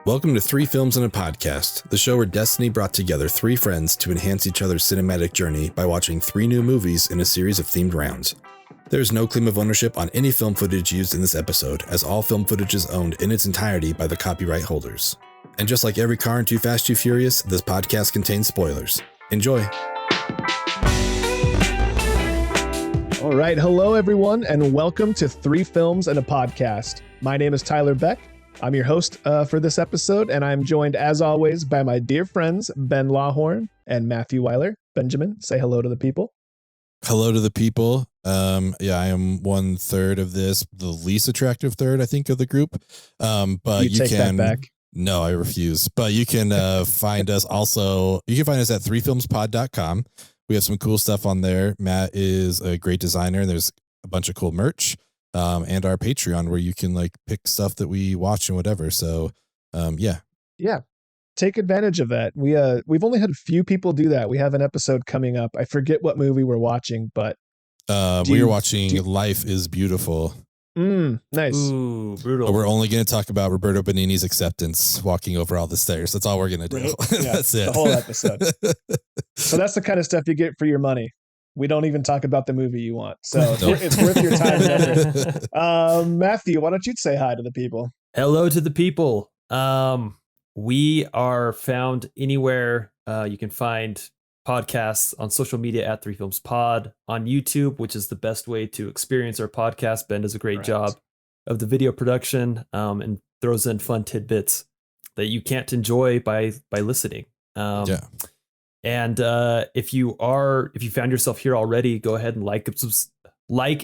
Welcome to Three Films and a Podcast, the show where destiny brought together three friends to enhance each other's cinematic journey by watching three new movies in a series of themed rounds. There is no claim of ownership on any film footage used in this episode, as all film footage is owned in its entirety by the copyright holders. And just like every car in Too Fast, Too Furious, this podcast contains spoilers. Enjoy! All right, hello everyone, and welcome to Three Films and a Podcast. My name is Tyler Beck. I'm your host for this episode, and I'm joined, as always, by my dear friends, Ben Lawhorn and Matthew Weiler. Benjamin, say hello to the people. Hello to the people. I am 1/3 of this, the least attractive third, I think, of the group. But you take can that back. No, I refuse. But you can find us also. You can find us at threefilmspod.com. We have some cool stuff on there. Matt is a great designer, and there's a bunch of cool merch. And our Patreon, where you can like pick stuff that we watch and whatever. So, yeah, take advantage of that. We've only had a few people do that. We have an episode coming up. I forget what movie we're watching, but we are watching Life is Beautiful. Nice. Ooh, brutal. But we're only going to talk about Roberto Benigni's acceptance walking over all the stairs. That's all we're going to do. Right? Yeah, That's it. The whole episode. So that's the kind of stuff you get for your money. We don't even talk about the movie you want. So it's worth your time and effort. Matthew, why don't you say hi to the people? Hello to the people. We are found anywhere you can find podcasts, on social media at Three Films Pod, on YouTube, which is the best way to experience our podcast. Ben does a great job of the video production and throws in fun tidbits that you can't enjoy by listening. And if you found yourself here already, go ahead and like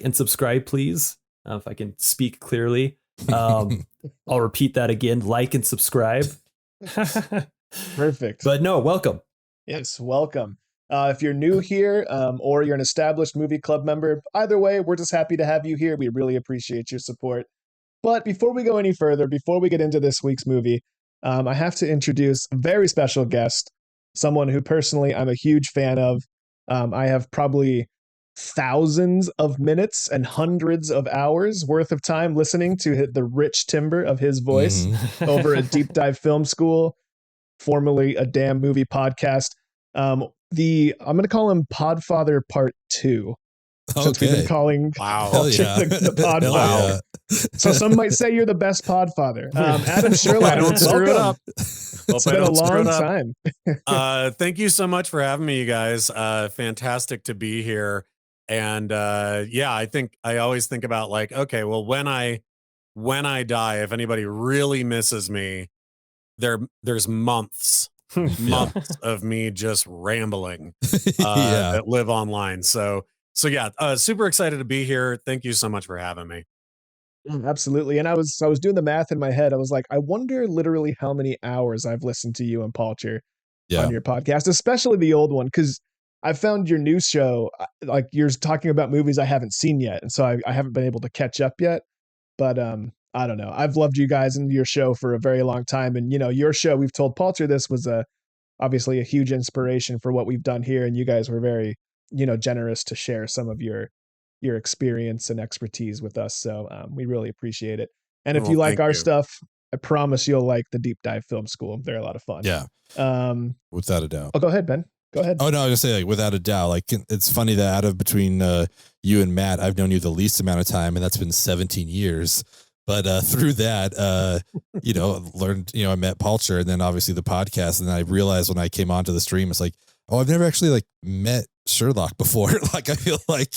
and subscribe, please. If I can speak clearly, I'll repeat that again: like and subscribe. Perfect. But no, welcome. Yes, welcome. If you're new here, or you're an established movie club member, either way, we're just happy to have you here. We really appreciate your support. But before we go any further, before we get into this week's movie, I have to introduce a very special guest. Someone who personally I'm a huge fan of. I have probably thousands of minutes and hundreds of hours worth of time listening to the rich timbre of his voice over at Deep Dive Film School, formerly a Damn Movie Podcast. I'm going to call him Podfather Part 2. Since we've been calling the Podfather. Wow. So some might say you're the best Podfather. Adam Sherlock, I don't screw it up. It's been a long time. Thank you so much for having me, you guys. Fantastic to be here. And I think I always think about like, okay, well, when I die, if anybody really misses me, there's months of me just rambling that live online. So super excited to be here. Thank you so much for having me. Absolutely. And I was doing the math in my head. I was like, I wonder literally how many hours I've listened to you and Palcher on your podcast, especially the old one, because I found your new show, like you're talking about movies I haven't seen yet. And so I haven't been able to catch up yet. But I don't know. I've loved you guys and your show for a very long time. And, your show, we've told Palcher this was obviously a huge inspiration for what we've done here. And you guys were very, generous to share some of your experience and expertise with us. So we really appreciate it. And if you like our stuff, I promise you'll like the Deep Dive Film School. They're a lot of fun. Yeah. Without a doubt. Oh, go ahead, Ben. Go ahead. Oh, no, I was going to say, like, without a doubt, like, it's funny that out of between you and Matt, I've known you the least amount of time, and that's been 17 years. But through that, learned, I met Palcher, and then obviously the podcast. And then I realized when I came onto the stream, it's like, oh, I've never actually like met Sherlock before. Like, I feel like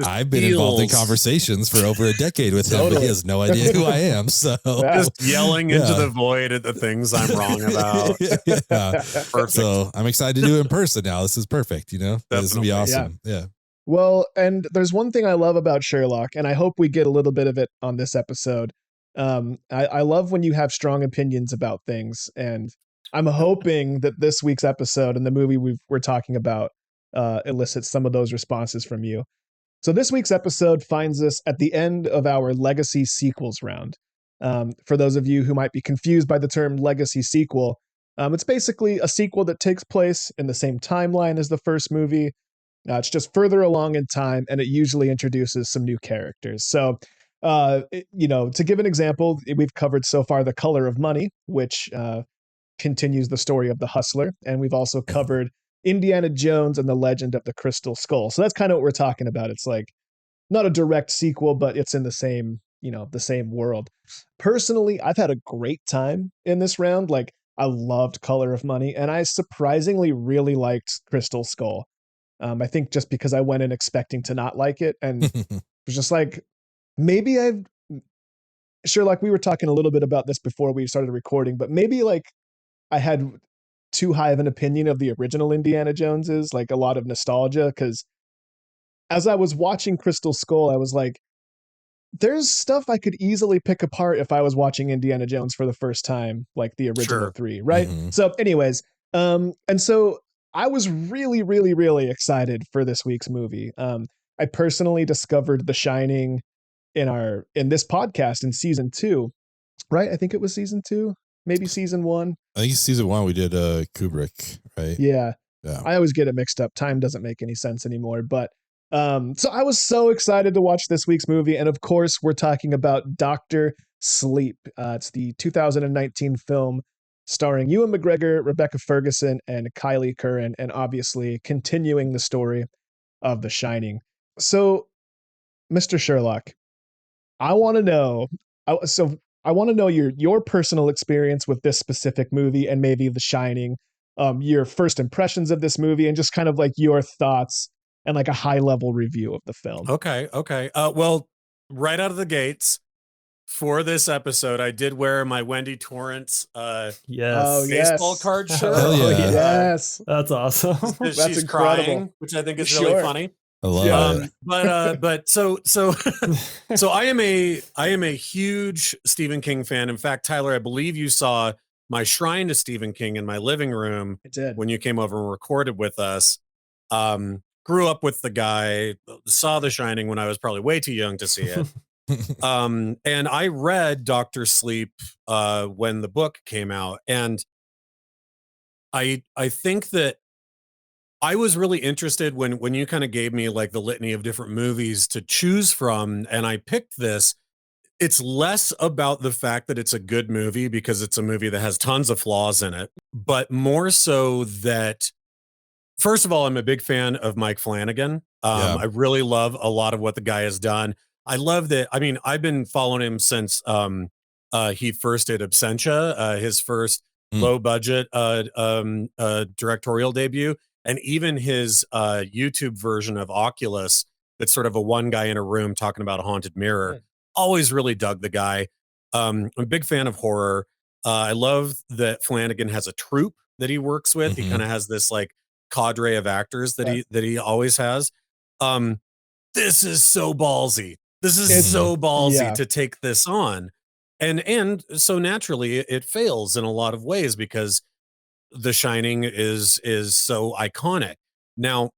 I've been involved in conversations for over a decade with him, but he has no idea who I am. So just yelling into the void at the things I'm wrong about. Perfect. So I'm excited to do it in person now. This is perfect. This is gonna be awesome. Yeah. Well, and there's one thing I love about Sherlock, and I hope we get a little bit of it on this episode. I love when you have strong opinions about things, and I'm hoping that this week's episode and the movie we're talking about elicits some of those responses from you. So this week's episode finds us at the end of our Legacy Sequels round. For those of you who might be confused by the term Legacy Sequel, it's basically a sequel that takes place in the same timeline as the first movie. It's just further along in time, and it usually introduces some new characters. So To give an example, we've covered so far The Color of Money, which continues the story of the hustler, and we've also covered Indiana Jones and the Legend of the Crystal Skull. So that's kind of what we're talking about. It's like not a direct sequel, but it's in the same, the same world. Personally, I've had a great time in this round. Like, I loved Color of Money, and I surprisingly really liked Crystal Skull. I think just because I went in expecting to not like it, and it was just like, maybe Sherlock, we were talking a little bit about this before we started recording, but maybe like I had too high of an opinion of the original Indiana Joneses, like a lot of nostalgia, because as I was watching Crystal Skull, I was like, there's stuff I could easily pick apart if I was watching Indiana Jones for the first time, like the original three, right? Mm-hmm. So anyways, and so I was really, really, really excited for this week's movie. I personally discovered The Shining in this podcast in season 2, right? I think it was season 2, maybe season 1. I think season 1 we did Kubrick, right? Yeah. Yeah. I always get it mixed up. Time doesn't make any sense anymore. But so I was so excited to watch this week's movie. And of course, we're talking about Dr. Sleep. It's the 2019 film starring Ewan McGregor, Rebecca Ferguson, and Kylie Curran, and obviously continuing the story of The Shining. So, Mr. Sherlock, I want to know. I want to know your personal experience with this specific movie and maybe The Shining, your first impressions of this movie, and just kind of like your thoughts and like a high level review of the film. Okay. Well, right out of the gates for this episode, I did wear my Wendy Torrance baseball card shirt. Oh, yeah. Yes, that's awesome. That's She's incredible. crying, which I think is really funny. I love it. But so I am a huge Stephen King fan. In fact, Tyler, I believe you saw my shrine to Stephen King in my living room. I did. When you came over and recorded with us. Grew up with the guy, saw The Shining when I was probably way too young to see it. And I read Dr. Sleep when the book came out, and I think that I was really interested when you kind of gave me like the litany of different movies to choose from, and I picked this. It's less about the fact that it's a good movie because it's a movie that has tons of flaws in it, but more so that, first of all, I'm a big fan of Mike Flanagan. I really love a lot of what the guy has done. I love that. I mean, I've been following him since he first did Absentia, his first low budget directorial debut. And even his YouTube version of Oculus, that's sort of a one guy in a room talking about a haunted mirror. Always really dug the guy. I'm a big fan of horror. I love that Flanagan has a troupe that he works with. He kind of has this like cadre of actors that he always has. This is so ballsy. This is so ballsy to take this on. And so naturally it fails in a lot of ways because The Shining is so iconic. Now,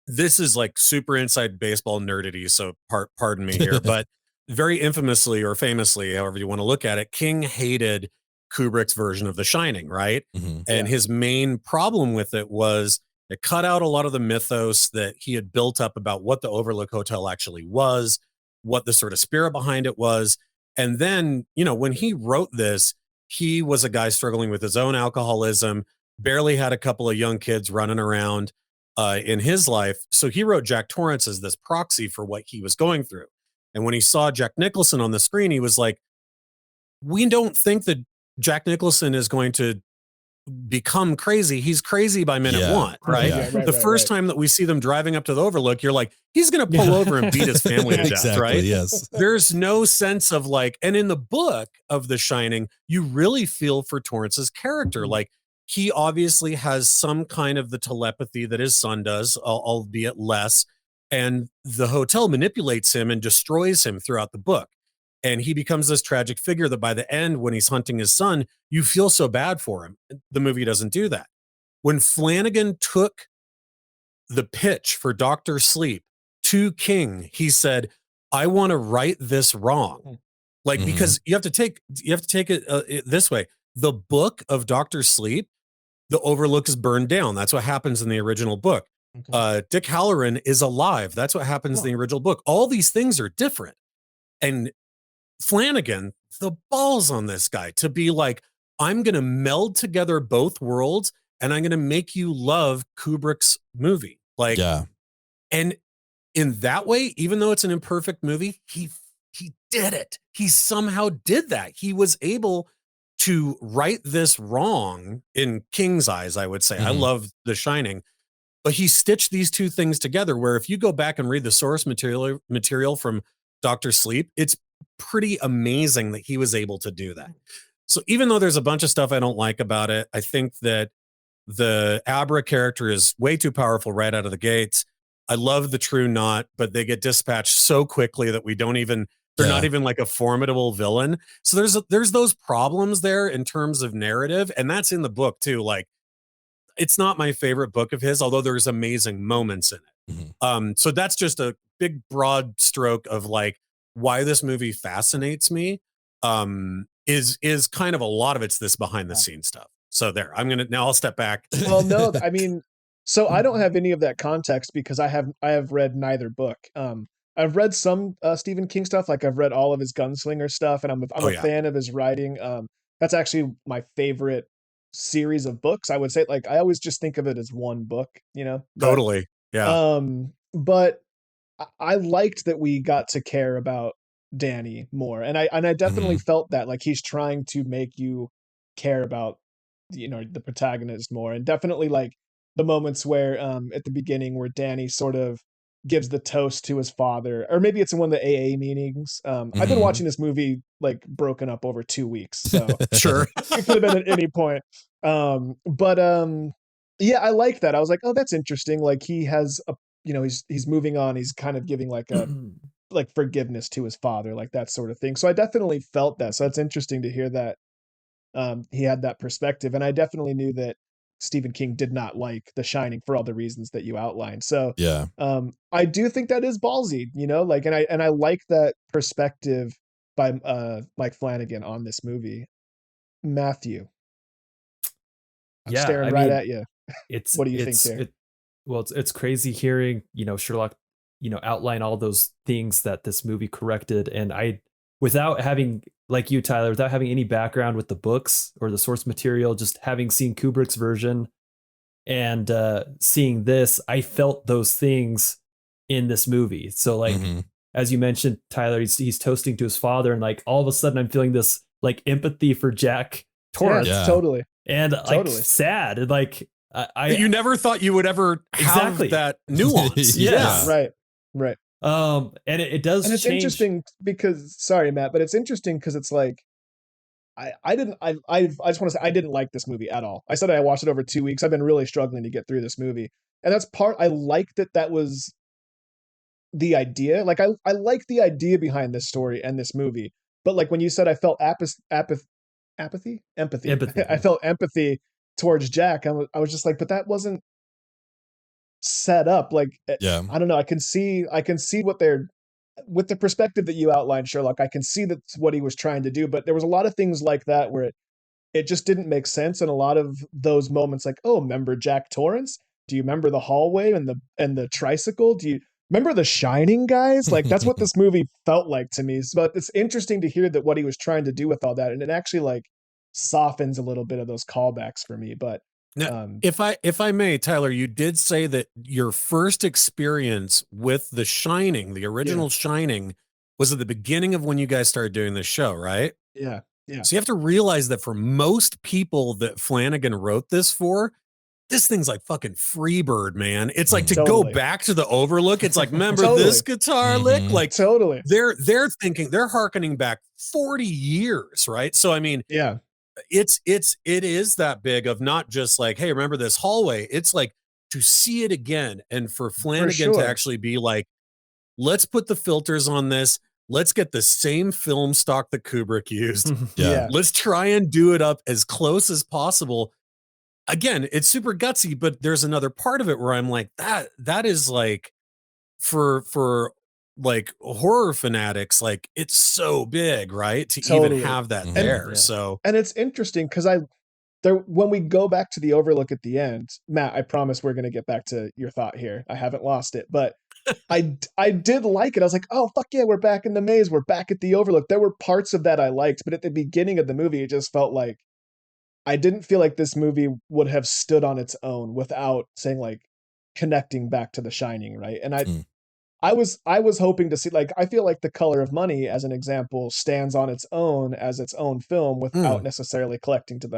this is like super inside baseball nerdity, so pardon me here, but very infamously or famously, however you want to look at it, King hated Kubrick's version of The Shining, right? And his main problem with it was it cut out a lot of the mythos that he had built up about what the Overlook Hotel actually was, what the sort of spirit behind it was. And then, when he wrote this, he was a guy struggling with his own alcoholism, barely had a couple of young kids running around in his life. So he wrote Jack Torrance as this proxy for what he was going through. And when he saw Jack Nicholson on the screen, he was like, we don't think that Jack Nicholson is going to become crazy. He's crazy by minute one, right? The first time that we see them driving up to the Overlook, you're like, he's going to pull over and beat his family to death, right? Yes. There's no sense of like, and in the book of The Shining, you really feel for Torrance's character. Like, he obviously has some kind of the telepathy that his son does, albeit less. And the hotel manipulates him and destroys him throughout the book. And he becomes this tragic figure that by the end, when he's hunting his son, you feel so bad for him. The movie doesn't do that. When Flanagan took the pitch for Dr. Sleep to King, he said, I want to right this wrong. Like, because you have to take it this way. The book of Dr. Sleep, the Overlook is burned down. That's what happens in the original book. Dick Halloran is alive. That's what happens in the original book. All these things are different. And Flanagan, the balls on this guy to be like, I'm going to meld together both worlds and I'm going to make you love Kubrick's movie. Like, Yeah. and in that way, even though it's an imperfect movie, he did it. He somehow did that. He was able to right this wrong in King's eyes, I would say. I love The Shining, but he stitched these two things together where if you go back and read the source material from Dr. Sleep, it's pretty amazing that he was able to do that. So even though there's a bunch of stuff I don't like about it, I think that the Abra character is way too powerful right out of the gates. I love the True Knot, but they get dispatched so quickly that we don't even, they're not even like a formidable villain. So there's those problems there in terms of narrative. And that's in the book too. Like, it's not my favorite book of his, although there's amazing moments in it. So that's just a big broad stroke of like why this movie fascinates me. Is kind of a lot of it's this behind the scenes stuff. So now I'll step back. Well, no, I mean, so I don't have any of that context because I have read neither book. I've read some Stephen King stuff, like I've read all of his Gunslinger stuff, and I'm a fan of his writing. That's actually my favorite series of books. I would say, like, I always just think of it as one book, you know. Totally. Yeah. But I liked that we got to care about Danny more, and I definitely felt that, like, he's trying to make you care about, you know, the protagonist more, and definitely like the moments where at the beginning where Danny sort of gives the toast to his father, or maybe it's in one of the AA meetings. I've been watching this movie like broken up over 2 weeks, so Sure. it could have been at any point. But yeah, I like that. I was like, oh, that's interesting. Like he has a, you know, he's moving on. He's kind of giving like a like forgiveness to his father, like that sort of thing. So I definitely felt that. So it's interesting to hear that he had that perspective, and I definitely knew that Stephen King did not like The Shining for all the reasons that you outlined. So Yeah. I do think that is ballsy, you know, like, and I like that perspective by Mike Flanagan on this movie. Matthew, I'm staring right at you. What do you think here? It's crazy hearing, you know, Sherlock, you know, outline all those things that this movie corrected, and without having, like you, Tyler, without having any background with the books or the source material, just having seen Kubrick's version and seeing this, I felt those things in this movie. So like, as you mentioned, Tyler, he's toasting to his father, and like all of a sudden I'm feeling this like empathy for Jack Torrance. Yeah, totally. And like sad. And like you never thought you would ever have that nuance. Yes. Right. And it does, and it's change. interesting because, sorry, Matt, but it's interesting because it's like, I just want to say I didn't like this movie at all. I said I watched it over 2 weeks. I've been really struggling to get through this movie, and that's I liked that was the idea. Like I like the idea behind this story and this movie, but like when you said I felt empathy. I felt empathy towards Jack. I was just like, but that wasn't set up. Like, I don't know. I can see what they're, with the perspective that you outlined, Sherlock. I can see that's what he was trying to do, but there was a lot of things like that where it just didn't make sense. And a lot of those moments, like, oh, remember Jack Torrance? Do you remember the hallway and the tricycle? Do you remember The Shining, guys? Like, that's what this movie felt like to me. But it's interesting to hear that what he was trying to do with all that, and it actually like softens a little bit of those callbacks for me. But now, if I may, Tyler, you did say that your first experience with The Shining, the original Shining, was at the beginning of when you guys started doing this show, right? Yeah. So you have to realize that for most people that Flanagan wrote this for, this thing's like fucking Freebird, man. It's like to go back to the Overlook. It's like, remember this guitar lick? Like they're thinking, they're hearkening back 40 years, right? So I mean, it is that big of not just like, hey, remember this hallway? It's like to see it again, and for Flanagan to actually be like, let's put the filters on this. Let's get the same film stock that Kubrick used. Let's try and do it up as close as possible. Again, it's super gutsy, but there's another part of it where I'm like, that is like for like horror fanatics, like it's so big, right? To even have that there. So, and it's interesting because when we go back to the Overlook at the end, Matt, I promise we're going to get back to your thought here. I haven't lost it, but I did like it. I was like, oh fuck yeah, we're back in the maze. We're back at the Overlook. There were parts of that I liked, but at the beginning of the movie, it just felt like I didn't feel like this movie would have stood on its own without saying like connecting back to The Shining, right? And I was hoping to see, like, I feel like The Color of Money, as an example, stands on its own as its own film without necessarily connecting to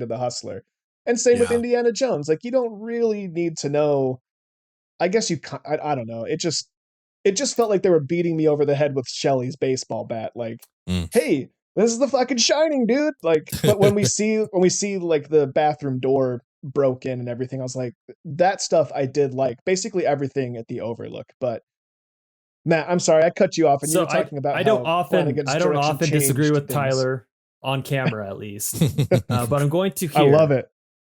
the Hustler. And same with Indiana Jones. Like, you don't really need to know. I guess I don't know. It just felt like they were beating me over the head with Shelley's baseball bat. Like, hey, this is the fucking Shining, dude. Like, but when we see like the bathroom door broken and everything, I was like, that stuff I did like. Basically everything at the Overlook, but. Matt, I'm sorry, I cut you off, and you were talking about I don't often disagree with things. Tyler on camera, at least, but I'm going to here. I love it.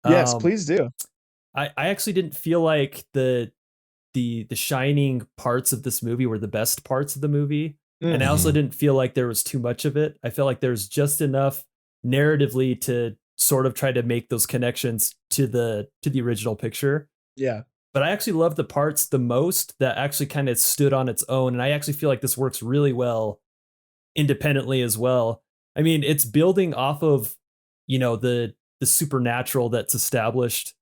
Yes, please do. I actually didn't feel like the shining parts of this movie were the best parts of the movie, and I also didn't feel like there was too much of it. I felt like there's just enough narratively to sort of try to make those connections to the original picture. Yeah. But I actually love the parts the most that actually kind of stood on its own. And I actually feel like this works really well independently as well. I mean, it's building off of, the supernatural that's established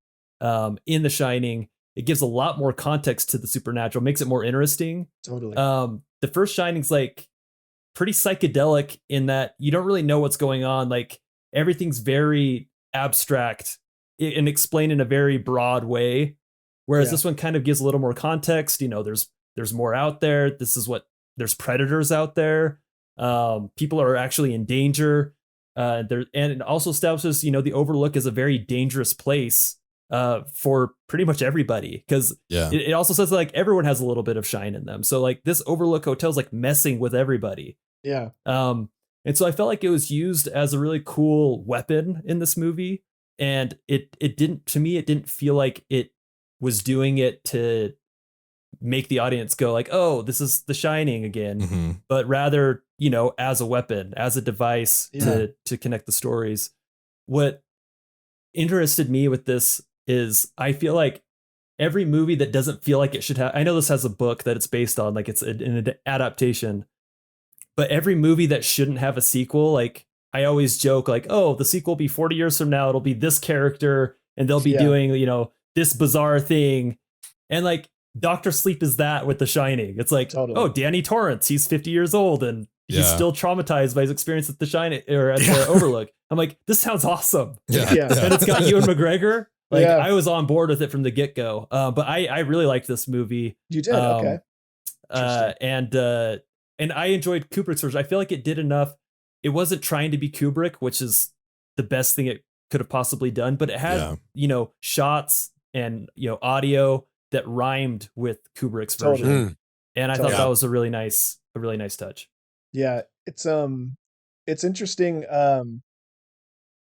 in The Shining. It gives a lot more context to the supernatural, makes it more interesting. Totally. The first Shining's like pretty psychedelic in that you don't really know what's going on. Like everything's very abstract and explained in a very broad way. Whereas this one kind of gives a little more context. There's more out there. There's predators out there. People are actually in danger. And it also establishes, the Overlook is a very dangerous place for pretty much everybody. Because it also says like everyone has a little bit of shine in them. So like this Overlook Hotel is like messing with everybody. Yeah. And so I felt like it was used as a really cool weapon in this movie. And it didn't feel like it was doing it to make the audience go like, oh, this is The Shining again, but rather, as a weapon, as a device to connect the stories. What interested me with this is I feel like every movie that doesn't feel like it should have, I know this has a book that it's based on, like it's an adaptation, but every movie that shouldn't have a sequel, like I always joke like, oh, the sequel will be 40 years from now. It'll be this character and they'll be doing, this bizarre thing. And like Dr. Sleep is that with The Shining. It's like, oh, Danny Torrance, he's 50 years old and he's still traumatized by his experience at The Shining or at the Overlook. I'm like, this sounds awesome. Yeah. And it's got Ewan McGregor. Like I was on board with it from the get-go. But I really liked this movie. You did? Okay. And I enjoyed Kubrick's version. I feel like it did enough. It wasn't trying to be Kubrick, which is the best thing it could have possibly done, but it had, shots and audio that rhymed with Kubrick's version. And I thought that was a really nice touch. Yeah, it's interesting.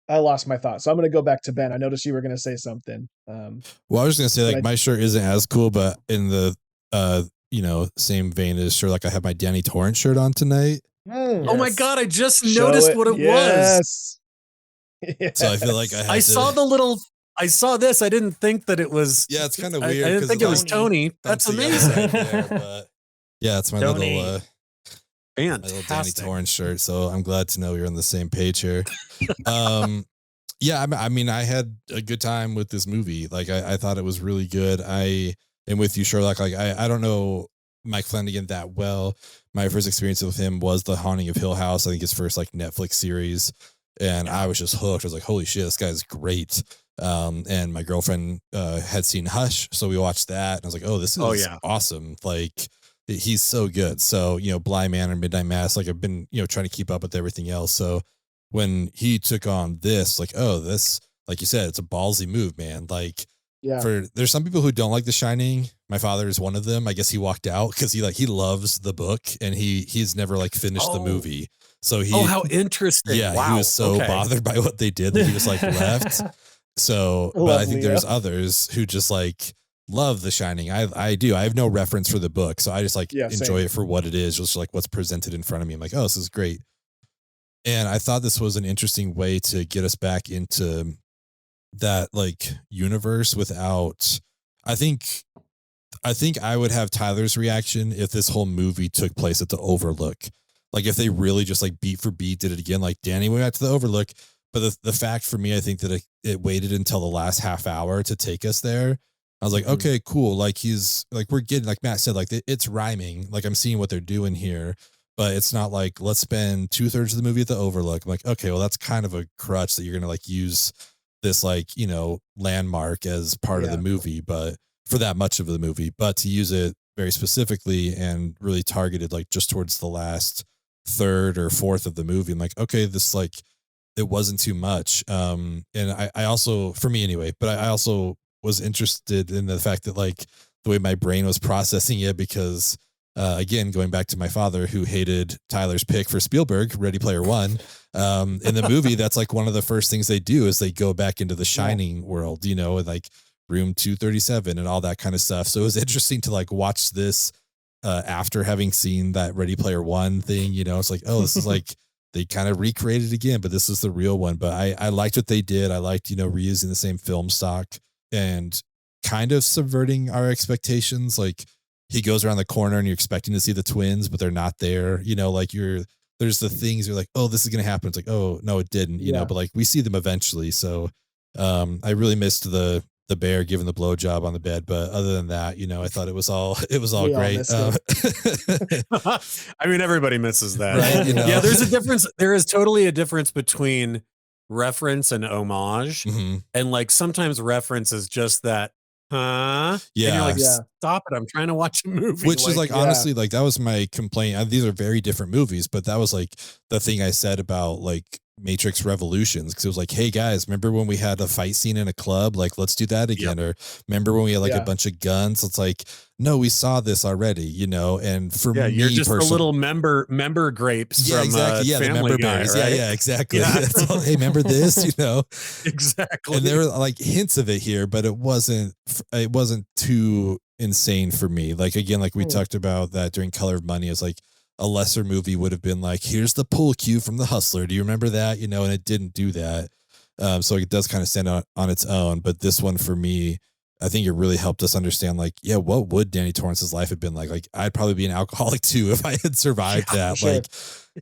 I lost my thought, so I'm going to go back to Ben. I noticed you were going to say something. Well, I was just going to say, like, my shirt isn't as cool, but in the same vein as Sherlock, I have my Danny Torrance shirt on tonight. Oh my God, I just noticed what it was. Yes. So I feel like I saw this. I didn't think that it was. Yeah, it's kind of weird. I didn't think it was Tony. That's amazing. But yeah, it's my little fantastic Danny Torrance shirt. So I'm glad to know you're on the same page here. Yeah, I mean, I had a good time with this movie. Like, I thought it was really good. I am with you, Sherlock. Like, I don't know Mike Flanagan that well. My first experience with him was The Haunting of Hill House. I think his first like Netflix series. And I was just hooked. I was like, holy shit, this guy's great. And my girlfriend had seen Hush, so we watched that. And I was like, oh, this is awesome. Like, he's so good. So, Bly Manor, Midnight Mass, like I've been, trying to keep up with everything else. So when he took on this, like, oh, this, like you said, it's a ballsy move, man. Like, there's some people who don't like The Shining. My father is one of them. I guess he walked out because he loves the book and he's never like finished the movie. So how interesting. Yeah, wow. He was so bothered by what they did that he was like left. So, but I think there's others who just like love The Shining. I do. I have no reference for the book, so I just like enjoy it for what it is, just like what's presented in front of me. I'm like, oh, this is great. And I thought this was an interesting way to get us back into that like universe without, I think I think I would have Tyler's reaction if this whole movie took place at the Overlook. Like if they really just like beat for beat did it again, like Danny went out to the Overlook. But the fact for me, I think that it waited until the last half hour to take us there. I was like, okay, cool. Like he's like, we're getting, like Matt said, like it's rhyming. Like I'm seeing what they're doing here, but it's not like, let's spend 2/3 of the movie at the Overlook. I'm like, okay, well, that's kind of a crutch that you're going to like use this, like, you know, landmark as part of the movie, but for that much of the movie, but to use it very specifically and really targeted, like just towards the last third or fourth of the movie. I'm like, okay, this like, it wasn't too much. And I also, for me anyway, but I also was interested in the fact that like the way my brain was processing it, because again, going back to my father who hated Tyler's pick for Spielberg, Ready Player One, in the movie, that's like one of the first things they do is they go back into the Shining world, you know, and like room 237 and all that kind of stuff. So it was interesting to like watch this after having seen that Ready Player One thing, you know, it's like, oh, this is like, they kind of recreated it again, but this is the real one. But I liked what they did. I liked, you know, reusing the same film stock and kind of subverting our expectations. Like he goes around the corner and you're expecting to see the twins, but they're not there. You know, like there's the things you're like, oh, this is going to happen. It's like, oh, no, it didn't, you know, but like we see them eventually. So I really missed the bear giving the blowjob on the bed, but other than that, you know, I thought it was all great. I mean, everybody misses that. Right, you know? Yeah, there's a difference. There is totally a difference between reference and homage. And like sometimes reference is just that, huh? Yeah. And you're like, stop it. I'm trying to watch a movie. Which is like, honestly, like that was my complaint. These are very different movies, but that was like the thing I said about like Matrix Revolutions, because it was like, hey guys, remember when we had a fight scene in a club? Like, let's do that again. Or remember when we had like a bunch of guns? It's like, no, we saw this already, you know. And for me, you're just a little member grapes. Yeah, from exactly. Yeah, the member berries. Right? Yeah, exactly. Yeah. All, hey, remember this? You know, exactly. And there were like hints of it here, but it wasn't too insane for me. Like again, like we talked about that during Color of Money, is like a lesser movie would have been like, here's the pull cue from The Hustler. Do you remember that? You know, and it didn't do that. So it does kind of stand on its own. But this one for me, I think it really helped us understand, like, yeah, what would Danny Torrance's life have been like? Like, I'd probably be an alcoholic too if I had survived that. Sure. Like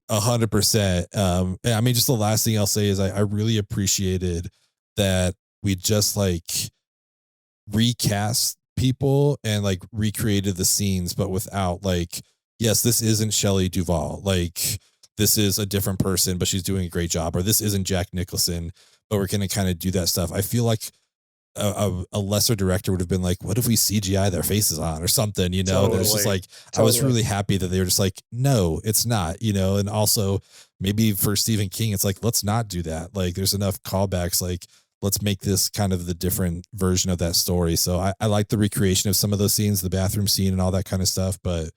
100%. I mean, just the last thing I'll say is I really appreciated that we just like recast people and like recreated the scenes, but without like, yes, this isn't Shelley Duvall. Like this is a different person, but she's doing a great job. Or this isn't Jack Nicholson, but we're going to kind of do that stuff. I feel like a lesser director would have been like, what if we CGI their faces on or something, you know? Totally. And it's just like, I was really happy that they were just like, no, it's not, you know? And also maybe for Stephen King, it's like, let's not do that. Like there's enough callbacks. Like, let's make this kind of the different version of that story. So I like the recreation of some of those scenes, the bathroom scene and all that kind of stuff, but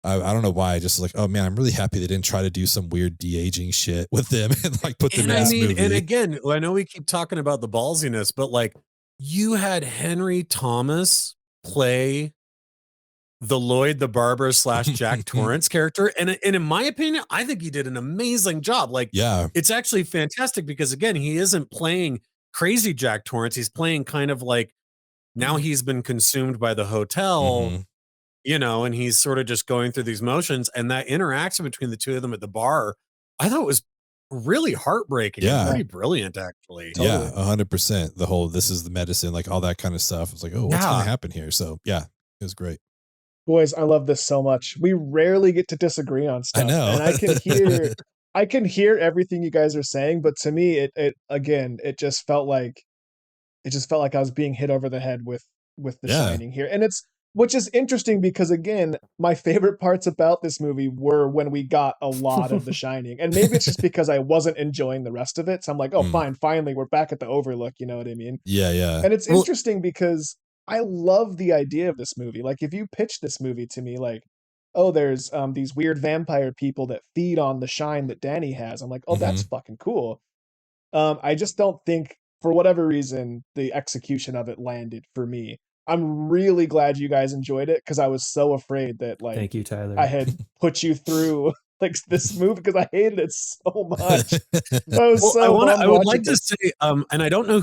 I don't know why. I just like, oh man, I'm really happy they didn't try to do some weird de-aging shit with them and like put them in this movie. And again, I know we keep talking about the ballsiness, but like you had Henry Thomas play the Lloyd the Barber / Jack Torrance character. And in my opinion, I think he did an amazing job. Like, yeah, it's actually fantastic because again, he isn't playing crazy Jack Torrance. He's playing kind of like, now he's been consumed by the hotel, you know, and he's sort of just going through these motions, and that interaction between the two of them at the bar, I thought was really heartbreaking. Yeah. Pretty brilliant, actually. Yeah, 100%. The whole, this is the medicine, like all that kind of stuff. It's like, oh, what's going to happen here? So yeah, it was great. Boys, I love this so much. We rarely get to disagree on stuff. I know. And I can hear everything you guys are saying, but to me, it just felt like I was being hit over the head with The Shining here. And which is interesting because again, my favorite parts about this movie were when we got a lot of The Shining. And maybe it's just because I wasn't enjoying the rest of it. So I'm like, oh, fine, finally, we're back at the Overlook. You know what I mean? Yeah, yeah. And it's interesting because I love the idea of this movie. Like if you pitch this movie to me, like, oh, there's these weird vampire people that feed on the shine that Danny has. I'm like, oh, that's fucking cool. I just don't think, for whatever reason, the execution of it landed for me. I'm really glad you guys enjoyed it because I was so afraid that, like, thank you, Tyler, I had put you through like this movie because I hated it so much. I would like to say, and I don't know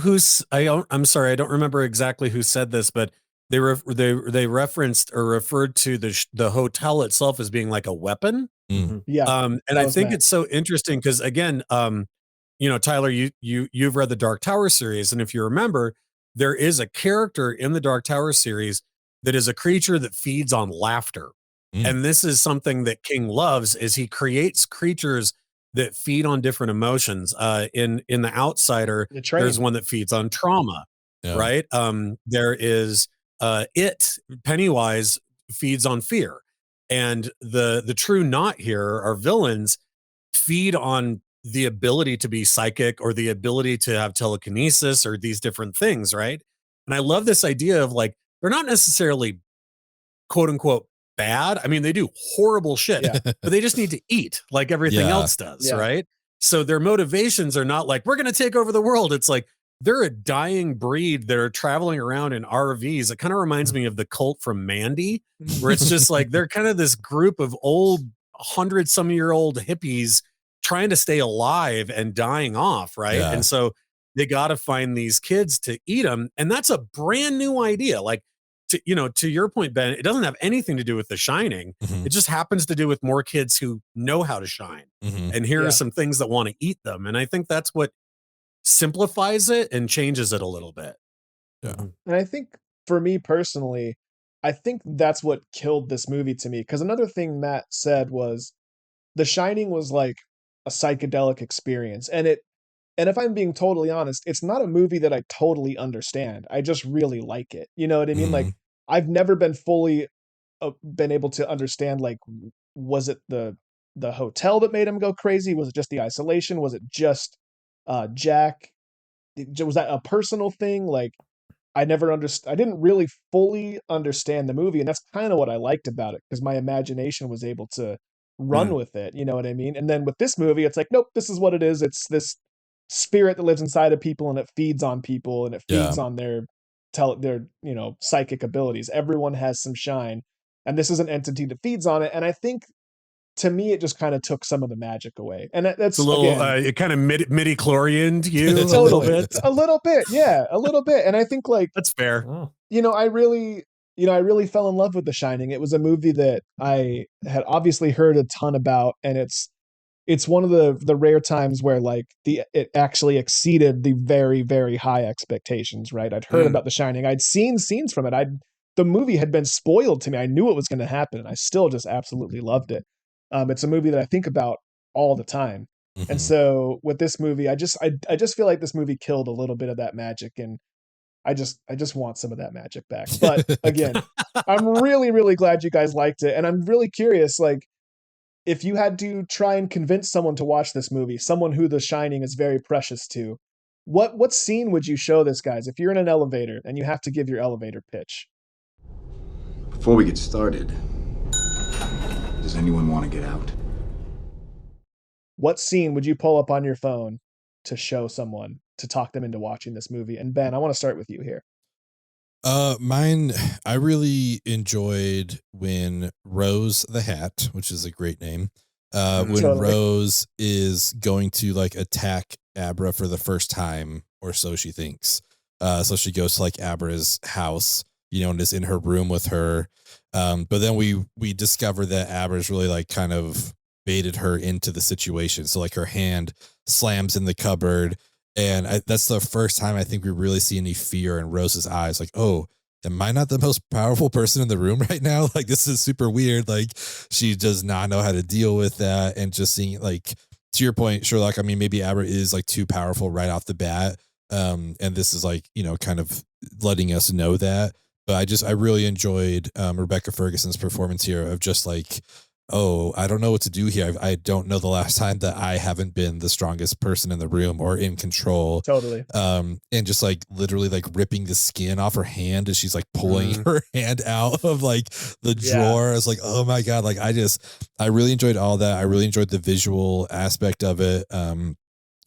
I'm sorry, I don't remember exactly who said this, but they referenced or referred to the hotel itself as being like a weapon. Yeah. And I think it's so interesting because again, Tyler, you've read the Dark Tower series, and if you remember, there is a character in the Dark Tower series that is a creature that feeds on laughter. And this is something that King loves, is he creates creatures that feed on different emotions. In The Outsider, there's one that feeds on trauma, right? There is Pennywise feeds on fear. And the true knot here, our villains, feed on the ability to be psychic or the ability to have telekinesis or these different things, right? And I love this idea of like, they're not necessarily quote unquote bad. I mean, they do horrible shit, but they just need to eat like everything else does, right? So their motivations are not like, we're going to take over the world. It's like, they're a dying breed that are traveling around in RVs. It kind of reminds me of the cult from Mandy, where it's just like, they're kind of this group of old 100-some-year-old hippies trying to stay alive and dying off, right? And so they got to find these kids to eat them. And that's a brand new idea. Like, to your point, Ben, it doesn't have anything to do with The Shining. It just happens to do with more kids who know how to shine. And here are some things that want to eat them. And I think that's what simplifies it and changes it a little bit. And I think for me personally, I think that's what killed this movie to me. Because another thing Matt said was The Shining was like a psychedelic experience. And if I'm being totally honest, it's not a movie that I totally understand. I just really like it. You know what I mean? Like, I've never been fully been able to understand, like, was it the hotel that made him go crazy? Was it just the isolation? Was it just Jack? Was that a personal thing? Like, I didn't really fully understand the movie, and that's kind of what I liked about it, because my imagination was able to run with it. You know what I mean? And then with this movie, it's like, nope, this is what it is. It's this spirit that lives inside of people, and it feeds on people, and it feeds on their psychic abilities. Everyone has some shine, and this is an entity that feeds on it. And I think, to me, it just kind of took some of the magic away. And that's a little, it kind of midi-chlorianed you a little bit. A little bit. Yeah, a little bit. And I think, like, that's fair. I really fell in love with The Shining. It was a movie that I had obviously heard a ton about, and it's one of the rare times where, like, it actually exceeded the very, very high expectations, right? I'd heard about The Shining. I'd seen scenes from it. The movie had been spoiled to me. I knew it was going to happen, and I still just absolutely loved it. It's a movie that I think about all the time. And so with this movie, I just feel like this movie killed a little bit of that magic, and I just want some of that magic back. But again, I'm really, really glad you guys liked it. And I'm really curious, like, if you had to try and convince someone to watch this movie, someone who The Shining is very precious to, what scene would you show this, guys? If you're in an elevator and you have to give your elevator pitch. Before we get started, does anyone want to get out? What scene would you pull up on your phone to show someone, to talk them into watching this movie? And Ben, I want to start with you here. Mine, I really enjoyed when Rose the Hat, which is a great name, when Rose is going to, like, attack Abra for the first time, or so she thinks. So she goes to, like, Abra's house, and is in her room with her. But then we discover that Abra's really, like, kind of baited her into the situation. So, like, her hand slams in the cupboard. And that's the first time I think we really see any fear in Rose's eyes. Like, oh, am I not the most powerful person in the room right now? Like, this is super weird. Like, she does not know how to deal with that. And just seeing, like, to your point, Sherlock, I mean, maybe Abra is, like, too powerful right off the bat. And this is, like, kind of letting us know that. But I really enjoyed Rebecca Ferguson's performance here of just, like, oh, I don't know what to do here. I don't know the last time that I haven't been the strongest person in the room or in control. Totally. And just, like, literally, like, ripping the skin off her hand as she's, like, pulling her hand out of, like, the drawer. It's like, oh my God. Like, I really enjoyed all that. I really enjoyed the visual aspect of it.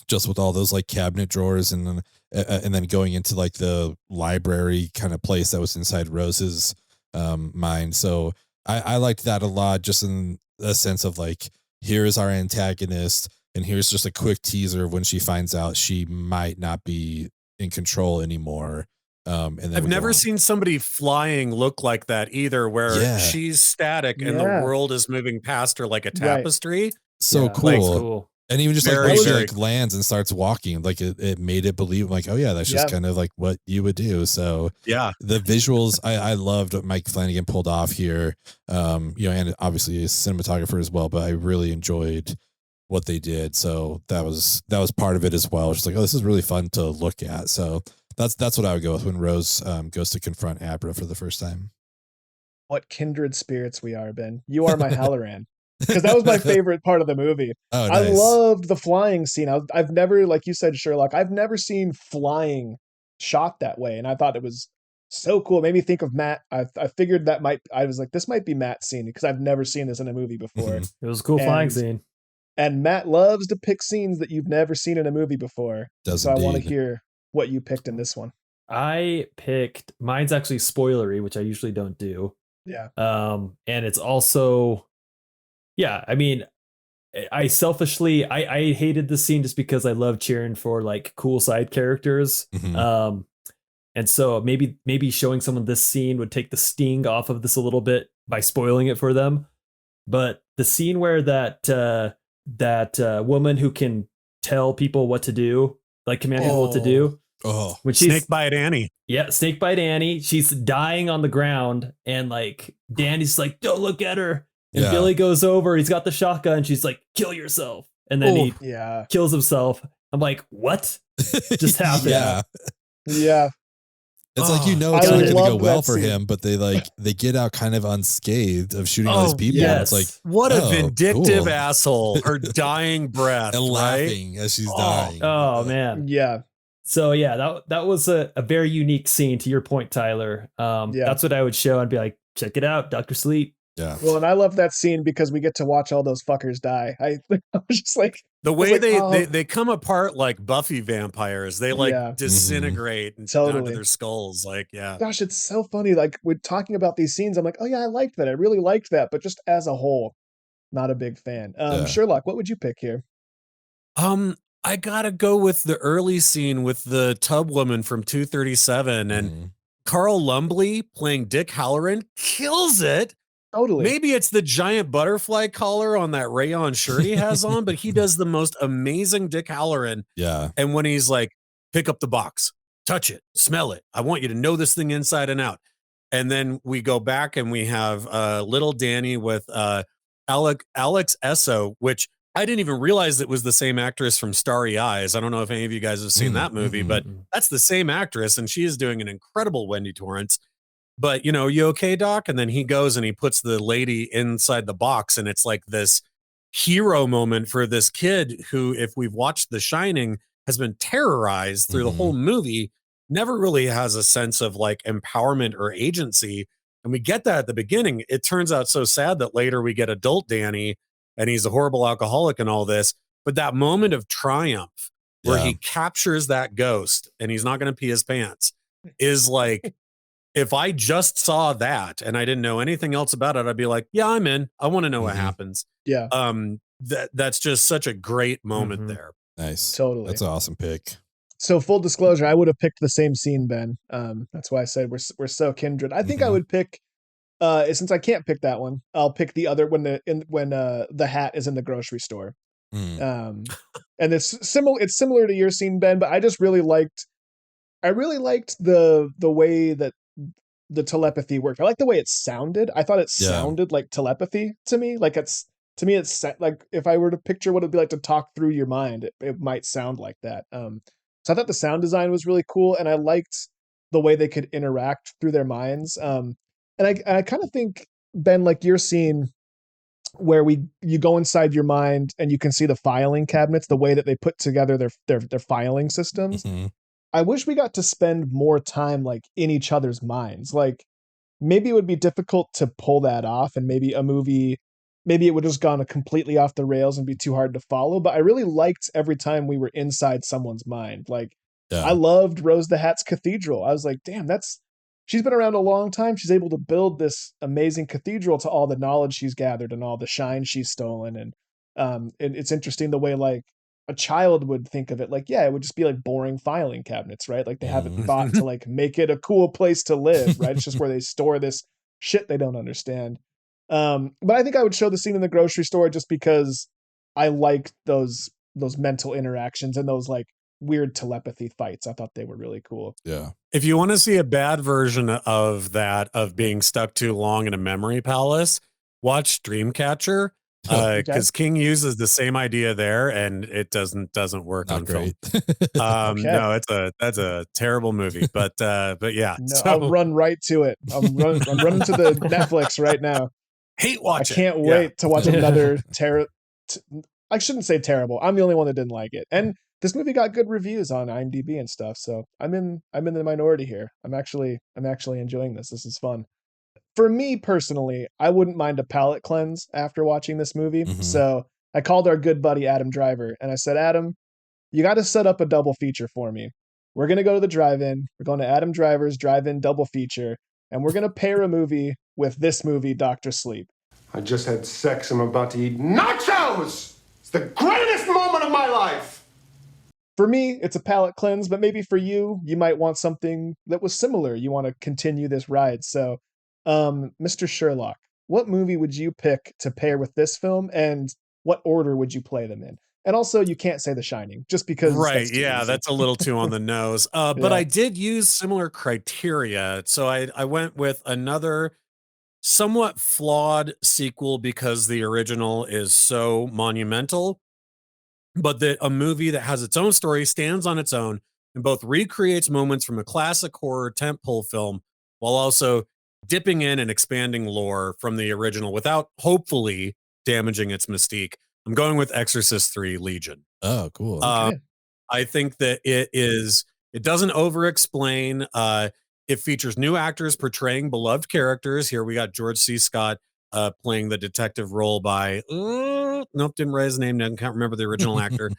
Just with all those, like, cabinet drawers and then going into, like, the library kind of place that was inside Rose's mind. So I liked that a lot, just in a sense of, like, here's our antagonist, and here's just a quick teaser of when she finds out she might not be in control anymore. And then I've we go never on. seen somebody flying look like that either, where Yeah. she's static and the Yeah. world is moving past her like a Right. tapestry. So Yeah, cool. that's cool. And even just like Very, when she very like lands and starts walking, like it made it believe like, oh yeah, that's just Yeah. kind of like what you would do. So Yeah. the visuals, I loved what Mike Flanagan pulled off here. You know, and obviously a cinematographer as well, but I really enjoyed what they did. So that was part of it as well. Just like, oh, this is really fun to look at. So that's what I would go with when Rose goes to confront Abra for the first time. What kindred spirits we are, Ben. You are my Halloran. Because that was my favorite part of the movie. Oh, I nice. loved the flying scene. I've never, like you said, Sherlock, I've never seen flying shot that way. And I thought it was so cool. It made me think of Matt. I figured I was like, this might be Matt's scene because I've never seen this in a movie before. Mhm. It was a cool flying And- scene. And Matt loves to pick scenes that you've never seen in a movie before. Does So I want to indeed. hear what you picked in this one. I picked mine's actually spoilery, which I usually don't do. Yeah. And it's also, yeah, I mean, I selfishly I hated the scene just because I love cheering for like cool side characters. Mhm. And so maybe showing someone this scene would take the sting off of this a little bit by spoiling it for them. But the scene where that woman who can tell people what to do, like command people what to do, Oh, when she's Snakebite Annie. yeah, Snakebite Annie, she's dying on the ground, and like Danny's like, "Don't look at her." And Yeah. Billy goes over, he's got the shotgun, she's like, "Kill yourself," and then he Yeah. kills himself. I'm like, what just happened? Yeah. Yeah. It's like, you know, I it's not going to go love well that for scene. him, but they get out kind of unscathed of shooting all these Oh, people. yes. And it's like, What a oh, vindictive cool. asshole. Her dying breath. And right? laughing as she's Oh. dying. Oh man. Yeah. So yeah, that was a very unique scene, to your point, Tyler. Yeah. That's what I would show and be like, check it out, Dr. Sleep. Yeah. Well, and I love that scene because we get to watch all those fuckers die. I was just like, The was way like, oh. they come apart like Buffy vampires. They like Yeah. disintegrate and down to Totally. their skulls. Like, yeah. Gosh, it's so funny. Like we're talking about these scenes. I'm like, oh yeah, I liked that. I really liked that. But just as a whole, not a big fan. Yeah. Sherlock, what would you pick here? I gotta go with the early scene with the tub woman from 237 and Mhm. Carl Lumbly playing Dick Halloran kills it. Totally. Maybe it's the giant butterfly collar on that rayon shirt he has on, but he does the most amazing Dick Halloran. Yeah. And when he's like, pick up the box, touch it, smell it. I want you to know this thing inside and out. And then we go back and we have little Danny with Alex Esso, which I didn't even realize it was the same actress from Starry Eyes. I don't know if any of you guys have seen that movie, but that's the same actress. And she is doing an incredible Wendy Torrance. But, you know, you okay, Doc? And then he goes and he puts the lady inside the box. And it's like this hero moment for this kid who, if we've watched The Shining, has been terrorized through the whole movie, never really has a sense of like empowerment or agency. And we get that at the beginning. It turns out so sad that later we get adult Danny and he's a horrible alcoholic and all this. But that moment of triumph where he captures that ghost and he's not going to pee his pants is like, if I just saw that and I didn't know anything else about it, I'd be like, yeah, I'm in. I want to know what happens. Yeah. That's just such a great moment there. Nice. Totally. That's an awesome pick. So full disclosure, I would have picked the same scene, Ben. That's why I said we're so kindred. I think I would pick since I can't pick that one, I'll pick the other when the hat is in the grocery store. And it's similar to your scene, Ben, but I really liked the way that the telepathy worked. I like the way it sounded. I thought it sounded like telepathy to me. Like it's like if I were to picture what it'd be like to talk through your mind, it might sound like that. So I thought the sound design was really cool, and I liked the way they could interact through their minds. And I kind of think, Ben, like your scene where you go inside your mind and you can see the filing cabinets, the way that they put together their filing systems. I wish we got to spend more time like in each other's minds. Like maybe it would be difficult to pull that off, and maybe it would have just gone completely off the rails and be too hard to follow. But I really liked every time we were inside someone's mind. Like I loved Rose the Hat's cathedral. I was like, damn, she's been around a long time. She's able to build this amazing cathedral to all the knowledge she's gathered and all the shine she's stolen. And it's interesting the way like a child would think of it like, yeah, it would just be like boring filing cabinets, right? Like they haven't thought to like make it a cool place to live, right? It's just where they store this shit they don't understand. But I think I would show the scene in the grocery store just because I like those mental interactions and those like weird telepathy fights. I thought they were really cool. Yeah. If you want to see a bad version of that, of being stuck too long in a memory palace, watch Dreamcatcher. Because King uses the same idea there, and it doesn't work Not on great. film. No, that's a terrible movie, but yeah. No, I'll run right to it. I'm running to the Netflix right now. Hate watch. I can't wait to watch another I shouldn't say terrible. I'm the only one that didn't like it, and this movie got good reviews on IMDb and stuff. So I'm in the minority here. I'm actually enjoying this. This is fun. For me personally, I wouldn't mind a palate cleanse after watching this movie. Mhm. So I called our good buddy Adam Driver and I said, Adam, you got to set up a double feature for me. We're going to go to the drive-in. We're going to Adam Driver's drive-in double feature, and we're going to pair a movie with this movie, Dr. Sleep. I just had sex. I'm about to eat nachos. It's the greatest moment of my life. For me, it's a palate cleanse, but maybe for you, you might want something that was similar. You want to continue this ride. So, Mr. Sherlock, what movie would you pick to pair with this film, and what order would you play them in? And also, you can't say The Shining, just because. Right, that's a little too on the nose. But I did use similar criteria. So I went with another somewhat flawed sequel because the original is so monumental, but a movie that has its own story, stands on its own, and both recreates moments from a classic horror tentpole film while also dipping in and expanding lore from the original without hopefully damaging its mystique. I'm going with Exorcist 3 Legion. Oh, cool. Okay. I think that it doesn't over-explain. It features new actors portraying beloved characters. Here we got George C. Scott playing the detective role by, nope, didn't write his name down, can't remember the original actor.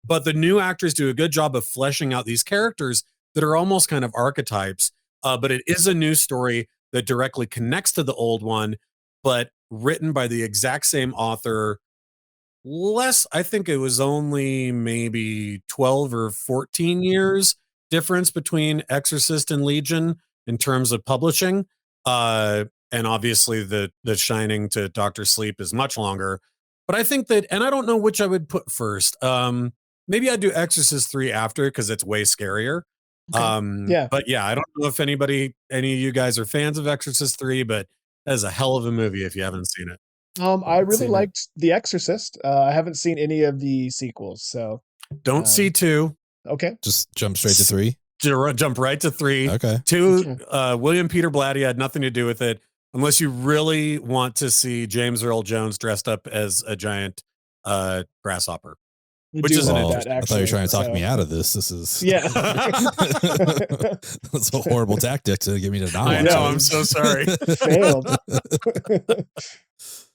But the new actors do a good job of fleshing out these characters that are almost kind of archetypes. But it is a new story that directly connects to the old one, but written by the exact same author. I think it was only maybe 12 or 14 years difference between Exorcist and Legion in terms of publishing. And obviously the Shining to Dr. Sleep is much longer. But I think that, and I don't know which I would put first. Maybe I'd do Exorcist 3 after because it's way scarier. Okay. But yeah, I don't know if any of you guys are fans of Exorcist 3, but that is a hell of a movie if you haven't seen it. I really liked The Exorcist. I haven't seen any of the sequels, so don't see 2. Okay. Just jump straight to 3. Jump right to 3. Okay. 2, William Peter Blatty had nothing to do with it, unless you really want to see James Earl Jones dressed up as a giant grasshopper. Which is that, I thought you were trying to talk me out of this. This is that's a horrible tactic to get me to not. I know. I'm so sorry. Failed.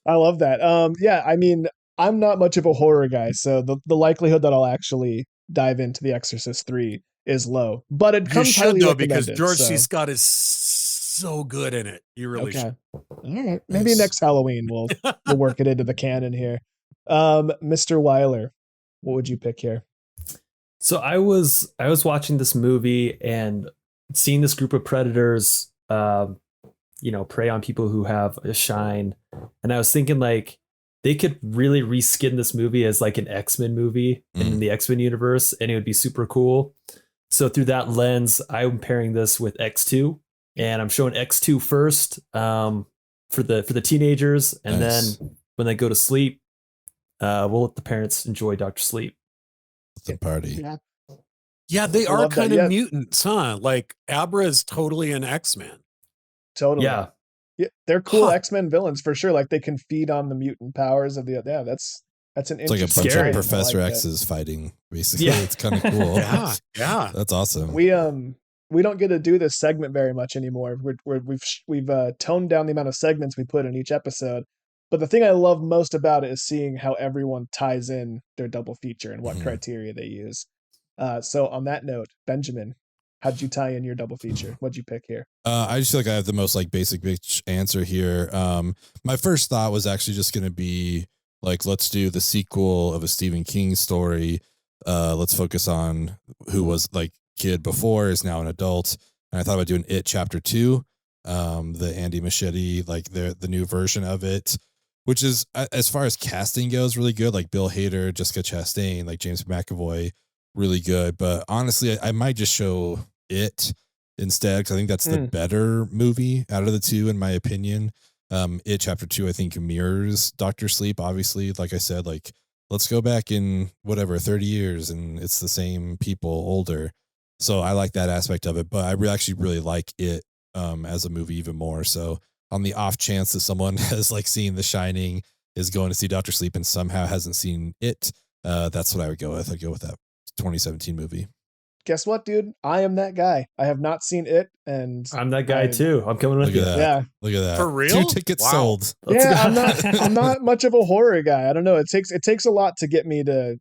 I love that. I mean, I'm not much of a horror guy, so the likelihood that I'll actually dive into The Exorcist 3 is low. But it comes highly recommended, because George C. Scott is so good in it. You really should. All right. Maybe next Halloween we'll work it into the canon here. Mr. Weiler, what would you pick here? So I was watching this movie and seeing this group of predators, prey on people who have a shine, and I was thinking like they could really reskin this movie as like an X-Men movie in the X-Men universe, and it would be super cool. So through that lens, I'm pairing this with X2, and I'm showing X2 first for the teenagers, and then when they go to sleep, we'll let the parents enjoy Dr. Sleep. The party. Yeah, they are kind of mutants, huh? Like Abra is totally an X-Man. Totally. Yeah, they're cool X-Men villains for sure. Like they can feed on the mutant powers of the. Yeah, that's an it's like a bunch of Professor X's fighting. Basically, it's kind of cool. yeah, that's awesome. We don't get to do this segment very much anymore. We've toned down the amount of segments we put in each episode. But the thing I love most about it is seeing how everyone ties in their double feature and what criteria they use. So on that note, Benjamin, how did you tie in your double feature? What'd you pick here? I just feel like I have the most like basic bitch answer here. My first thought was actually just going to be Like, let's do the sequel of a Stephen King story. Let's focus on who was like kid before is now an adult. And I thought about doing It Chapter 2, the Andy Muschietti, like the new version of it, which is, as far as casting goes, really good. Like Bill Hader, Jessica Chastain, like James McAvoy, really good. But honestly, I might just show It instead, because I think that's the better movie out of the two, in my opinion. It Chapter 2, I think, mirrors Dr. Sleep. Obviously, like I said, like, let's go back in 30 years and it's the same people older. So I like that aspect of it, but I actually really like It as a movie even more. So on the off chance that someone has like seen The Shining, is going to see Dr. Sleep and somehow hasn't seen It, that's what I would go with. I'd go with that 2017 movie. Guess what, dude? I am that guy. I have not seen It, and I'm that guy too. I'm coming with you. Yeah, look at that. For real? 2 tickets sold. I'm not much of a horror guy. I don't know. It takes a lot to get me to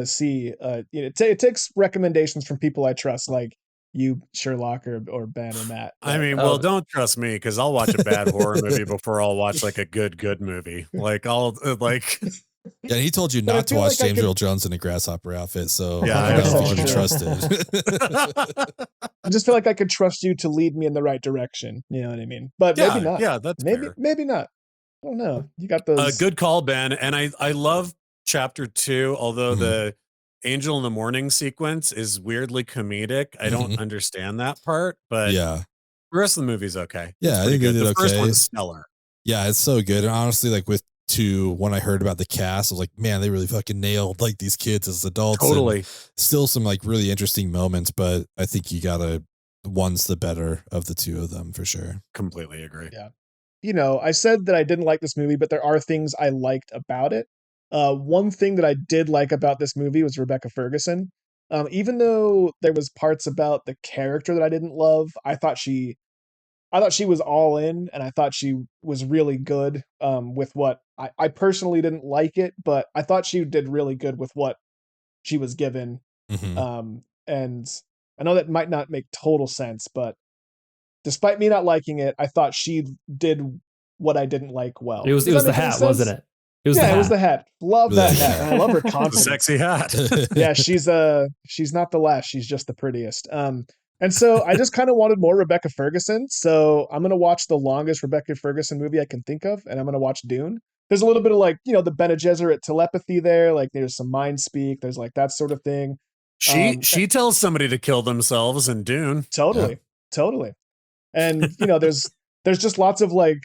see. It takes recommendations from people I trust, like you, Sherlock, or Ben or Matt. I mean, well, don't trust me, because I'll watch a bad horror movie before I'll watch like a good movie. Like I'll like. Yeah, he told you not to watch James Earl Jones in a grasshopper outfit, so yeah, I don't know if you can trust it. I just feel like I could trust you to lead me in the right direction. You know what I mean? But maybe not. Yeah, that's fair. Maybe not. I don't know. You got those. Good call, Ben. And I love Chapter 2, although the Angel in the Morning sequence is weirdly comedic. I don't understand that part, but yeah, the rest of the movie's okay. Yeah, I think they did the okay. first one's stellar. Yeah, it's so good. And honestly, like with 2, when I heard about the cast, I was like, man, they really fucking nailed like these kids as adults. Totally. And still some like really interesting moments, but I think one's the better of the 2 of them for sure. Completely agree. Yeah. I said that I didn't like this movie, but there are things I liked about it. One thing that I did like about this movie was Rebecca Ferguson. Even though there was parts about the character that I didn't love, I thought she was all in, and I thought she was really good with what I personally didn't like it, but I thought she did really good with what she was given. And I know that might not make total sense, but despite me not liking it, I thought she did what I didn't like well. It was the hat, wasn't it? It was the hat. Love that hat. And I love her confidence. Sexy hat. Yeah, she's not the last. She's just the prettiest. And so I just kind of wanted more Rebecca Ferguson. So I'm going to watch the longest Rebecca Ferguson movie I can think of, and I'm going to watch Dune. There's a little bit of like, the Bene Gesserit telepathy there. Like there's some mind speak. There's like that sort of thing. She tells somebody to kill themselves in Dune. Totally. And, there's just lots of like,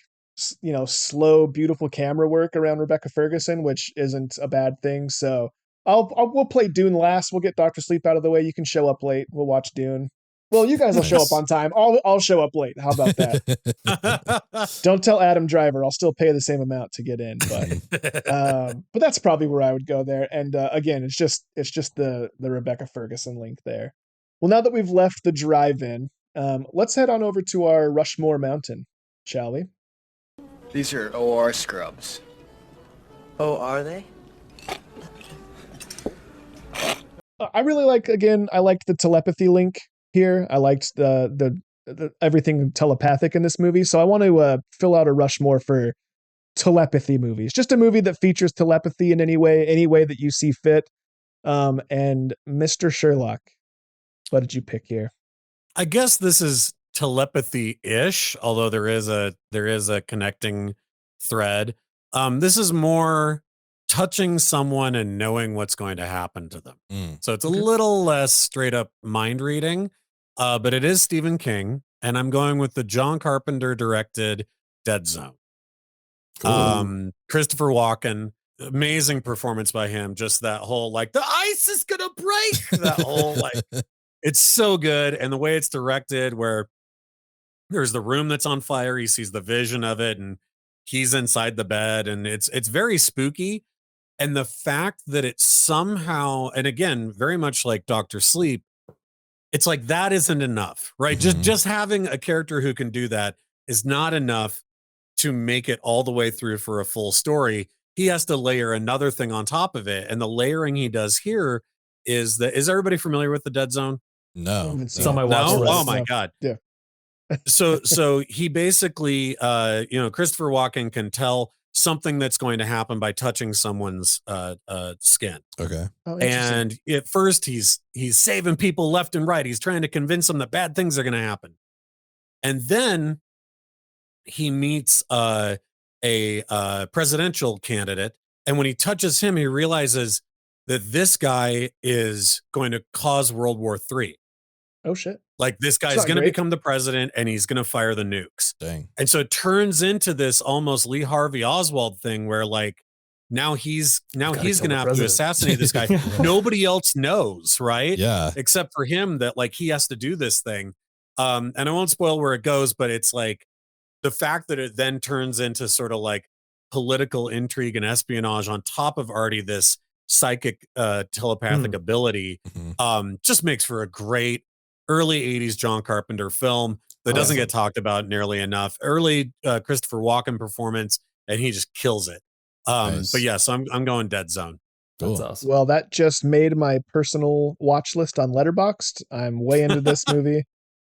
slow, beautiful camera work around Rebecca Ferguson, which isn't a bad thing. So we'll play Dune last. We'll get Dr. Sleep out of the way. You can show up late. We'll watch Dune. Well, you guys will show up on time. I'll show up late. How about that? Don't tell Adam Driver. I'll still pay the same amount to get in, but that's probably where I would go there. And again, it's just the Rebecca Ferguson link there. Well, now that we've left the drive-in, let's head on over to our Rushmore Mountain, shall we? These are OR scrubs. Oh, are they? I really liked the telepathy link here. I liked the everything telepathic in this movie. So I want to fill out a Rushmore for telepathy movies. Just a movie that features telepathy in any way that you see fit. And Mr. Sherlock, what did you pick here? I guess this is telepathy-ish, although there is a connecting thread. This is more touching someone and knowing what's going to happen to them. So it's a little less straight up mind reading, but it is Stephen King, and I'm going with the John Carpenter directed Dead Zone. Christopher Walken, amazing performance by him. Just that whole like the ice is gonna break. That whole like it's so good, and the way it's directed, where there's the room that's on fire, he sees the vision of it, and he's inside the bed, and it's very spooky. And the fact that it somehow, and again, very much like Dr. Sleep, it's like that isn't enough, right? Just having a character who can do that is not enough to make it all the way through for a full story. He has to layer another thing on top of it. And the layering he does here is everybody familiar with the Dead Zone? No. It's on my watch list. Oh my God. Yeah. So he basically, Christopher Walken can tell something that's going to happen by touching someone's skin. Okay. Oh, interesting. And at first he's saving people left and right. He's trying to convince them that bad things are going to happen. And then he meets a presidential candidate. And when he touches him, he realizes that this guy is going to cause World War III. Oh, shit. Like, this guy's not going to great. become the president and he's going to fire the nukes. Dang. And so it turns into this almost Lee Harvey Oswald thing where, like, now he's going to have to assassinate this guy. Nobody else knows, right? Yeah. Except for him, that, like, he has to do this thing. And I won't spoil where it goes, but it's like the fact that it then turns into sort of like political intrigue and espionage on top of already this psychic telepathic ability, just makes for a great early 80s John Carpenter film that doesn't get talked about nearly enough. Early Christopher Walken performance, and he just kills it. Nice. But yes, I'm going Dead Zone. Cool. That's awesome. Well, that just made my personal watch list on Letterboxd. I'm way into this movie.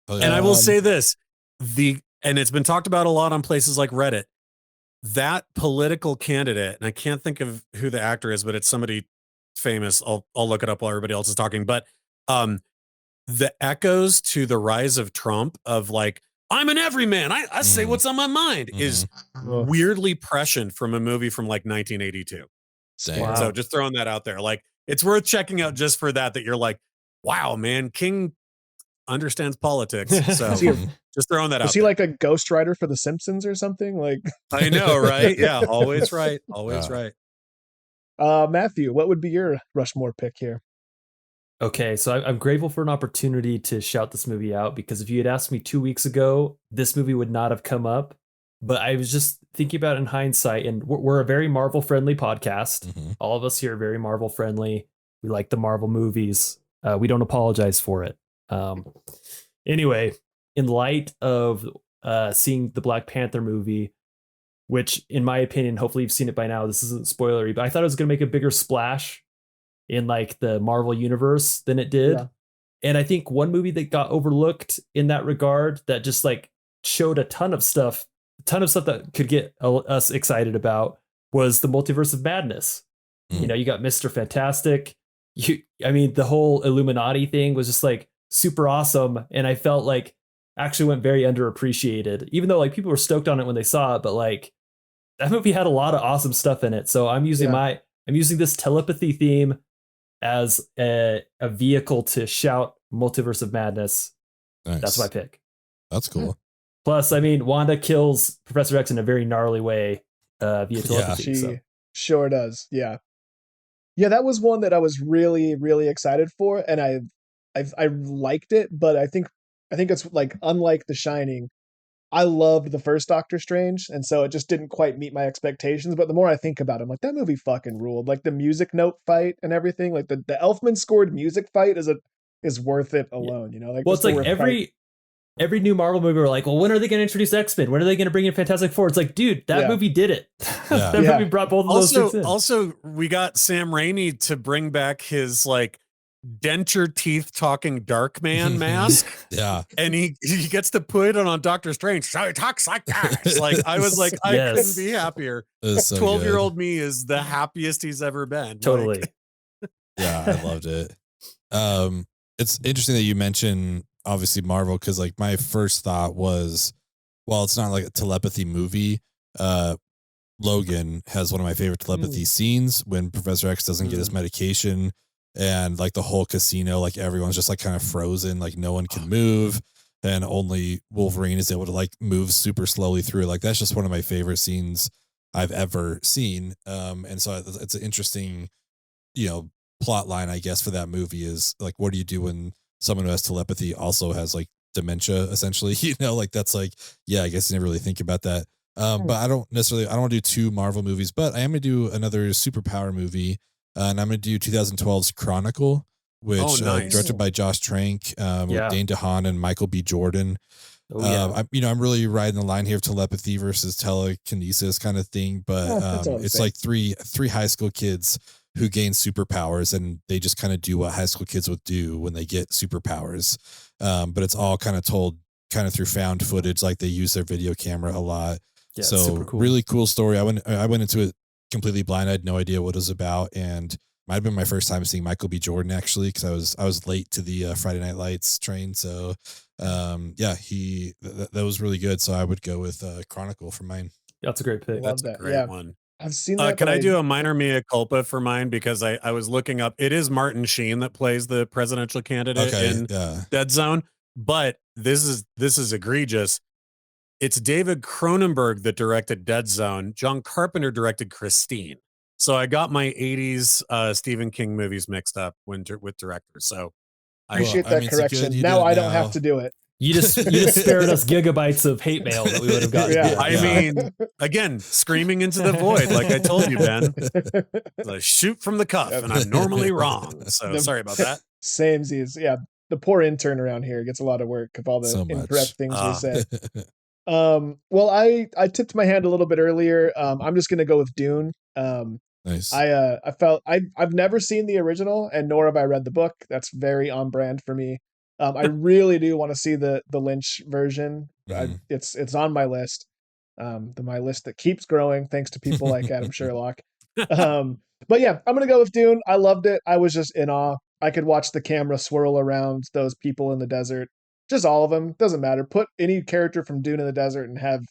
Oh, yeah. And I will say this, and it's been talked about a lot on places like Reddit, that political candidate, and I can't think of who the actor is, but it's somebody famous. I'll look it up while everybody else is talking. But the echoes to the rise of Trump of, like, I'm an everyman, I say what's on my mind, is weirdly prescient from a movie from like 1982. Dang. Wow. So just throwing that out there, like, it's worth checking out just for that you're like, wow, man, King understands politics. So just throwing that out. Was he like a ghostwriter for The Simpsons or something? Like, I know, right? Yeah, always right. Always right. Matthew, what would be your Rushmore pick here? Okay, so I'm grateful for an opportunity to shout this movie out, because if you had asked me 2 weeks ago, this movie would not have come up. But I was just thinking about it in hindsight, and we're a very Marvel-friendly podcast. All of us here are very Marvel-friendly. We like the Marvel movies. We don't apologize for it. Anyway, in light of seeing the Black Panther movie, which in my opinion, hopefully you've seen it by now, this isn't spoilery, but I thought it was going to make a bigger splash in like the Marvel universe than it did. Yeah. And I think one movie that got overlooked in that regard, that just like showed a ton of stuff that could get us excited about, was the Multiverse of Madness. You know, you got Mr. Fantastic. The whole Illuminati thing was just like super awesome. And I felt like actually went very underappreciated, even though like people were stoked on it when they saw it, but like that movie had a lot of awesome stuff in it. So I'm using this telepathy theme as a vehicle to shout Multiverse of Madness. Nice. That's my pick. That's cool. Plus, I mean, Wanda kills Professor X in a very gnarly way via telepathy. She sure does. Yeah. Yeah, that was one that I was really, really excited for, and I liked it, but I think it's like, unlike The Shining, I loved the first Doctor Strange, and so it just didn't quite meet my expectations. But the more I think about it, I'm like, that movie fucking ruled. Like the music note fight and everything, like the Elfman scored music fight is worth it alone. You know, like, well, it's like every new Marvel movie, we're like, well, when are they going to introduce X-Men? When are they going to bring in Fantastic Four? It's like, dude, that movie did it. That movie brought both of those things in. Also, we got Sam Raimi to bring back his like denture teeth talking Darkman mask. Yeah. And he gets to put it on Doctor Strange. So he talks like that. It's like, I was like, I couldn't be happier. 12-year-old me is the happiest he's ever been. Totally. Like, Yeah, I loved it. It's interesting that you mentioned obviously Marvel, because like my first thought was, well, it's not like a telepathy movie. Logan has one of my favorite telepathy scenes when Professor X doesn't get his medication, and like the whole casino, like everyone's just like kind of frozen, like no one can move, and only Wolverine is able to like move super slowly through. Like that's just one of my favorite scenes I've ever seen. And so it's an interesting, plot line, I guess, for that movie is like, what do you do when someone who has telepathy also has like dementia, essentially? Like that's like, I guess you never really think about that. But I don't want to do 2 Marvel movies, but I am going to do another superpower movie. And I'm going to do 2012's Chronicle, which directed by Josh Trank, with Dane DeHaan and Michael B. Jordan. I'm really riding the line here of telepathy versus telekinesis kind of thing, but it's like three high school kids who gain superpowers, and they just kind of do what high school kids would do when they get superpowers. But it's all kind of told kind of through found footage, like they use their video camera a lot. Yeah, so it's super cool. really cool story. I went into it completely blind. I had no idea what it was about, and might have been my first time seeing Michael B. Jordan actually, because I was late to the Friday Night Lights train. So yeah, that was really good. So I would go with Chronicle for mine. That's a great pick. Love That's a that. great Yeah. one. I've seen that. Can but I do a minor mea culpa for mine? Because I was looking up, it is Martin Sheen that plays the presidential candidate in Dead Zone, but this is egregious. It's David Cronenberg that directed Dead Zone. John Carpenter directed Christine. So I got my 80s Stephen King movies mixed up with directors. So appreciate that correction. Now I don't have to do it. You just spared us gigabytes of hate mail that we would have gotten. Yeah. I mean, again, screaming into the void, like I told you, Ben. I shoot from the cuff, and I'm normally wrong. So sorry about that. Samesies. Yeah. The poor intern around here gets a lot of work of all the incorrect things we say. Well, I tipped my hand a little bit earlier. I'm just gonna go with Dune. Nice. I felt I've never seen the original, and nor have I read the book. That's very on brand for me. I really do want to see the Lynch version. It's on my list. My list that keeps growing thanks to people like Adam Sherlock. But yeah, I'm gonna go with Dune. I loved it. I was just in awe. I could watch the camera swirl around those people in the desert. Just all of them. Doesn't matter. Put any character from Dune in the desert and have